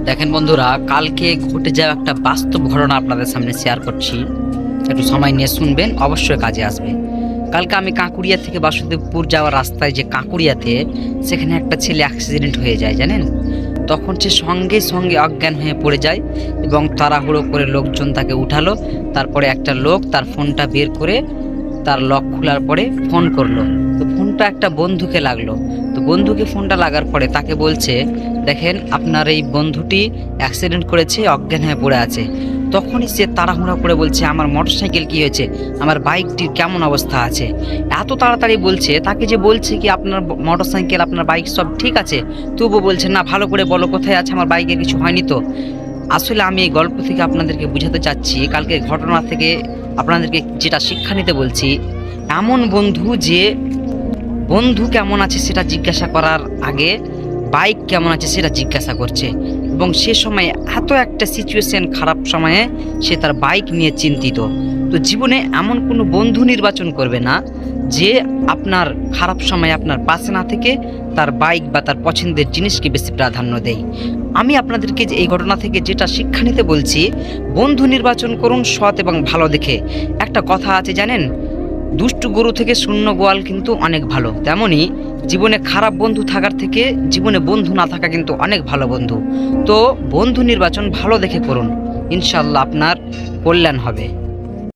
দেখেন বন্ধুরা, কালকে ঘটে যাওয়া একটা বাস্তব ঘটনা আপনাদের সামনে শেয়ার করছি। একটু সময় নিয়ে শুনবেন, অবশ্যই কাজে আসবে। কালকে আমি কাঁকুড়িয়া থেকে বাসুদেবপুর যাওয়ার রাস্তায় যে কাঁকুড়িয়াতে, সেখানে একটা ছেলে অ্যাক্সিডেন্ট হয়ে যায় জানেন। তখন সে সঙ্গে সঙ্গে অজ্ঞান হয়ে পড়ে যায় এবং তাড়াহুড়ো করে লোকজন তাকে উঠালো। তারপরে একটা লোক তার ফোনটা বের করে তার লক খোলার পরে ফোন করলো। তো ফোনটা একটা বন্ধুকে লাগলো। তো বন্ধুকে ফোনটা লাগার পরে তাকে বলছে, দেখেন আপনার এই বন্ধুটি অ্যাক্সিডেন্ট করেছে, অজ্ঞান হয়ে পড়ে আছে। তখনই সে তাড়াহুড়া করে বলছে, আমার মোটরসাইকেল কি হয়েছে, আমার বাইকটির কেমন অবস্থা আছে। এত তাড়াতাড়ি বলছে, তাকে যে বলছে কি আপনার মোটরসাইকেল আপনার বাইক সব ঠিক আছে, তবুও বলছে না, ভালো করে বলো কোথায় আছে, আমার বাইকের কিছু হয়নি তো। আসলে আমি এই গল্প থেকে আপনাদেরকে বুঝাতে চাচ্ছি, কালকে ঘটনা থেকে আপনাদেরকে যেটা শিক্ষা নিতে বলছি, এমন বন্ধু যে বন্ধু কেমন আছে সেটা জিজ্ঞাসা করার আগে বাইক কেমন আছে সেটা জিজ্ঞাসা করছে। এবং সে সময় এত একটা সিচুয়েশন খারাপ সময়ে সে তার বাইক নিয়ে চিন্তিত। তো জীবনে এমন কোনো বন্ধু নির্বাচন করবে না যে আপনার খারাপ সময় আপনার পাশে না থেকে তার বাইক বা তার পছন্দের জিনিসকে বেশি প্রাধান্য দেয়। আমি আপনাদেরকে যে এই ঘটনা থেকে যেটা শিক্ষা নিতে বলছি, বন্ধু নির্বাচন করুন সৎ এবং ভালো দেখে। একটা কথা আছে জানেন, দুষ্টু গরু থেকে শূন্য গোয়াল কিন্তু অনেক ভালো। তেমনি জীবনে খারাপ বন্ধু থাকার থেকে জীবনে বন্ধু না থাকা কিন্তু অনেক ভালো বন্ধু। তো বন্ধু নির্বাচন ভালো দেখে করুন, ইনশাল্লাহ আপনার কল্যাণ হবে।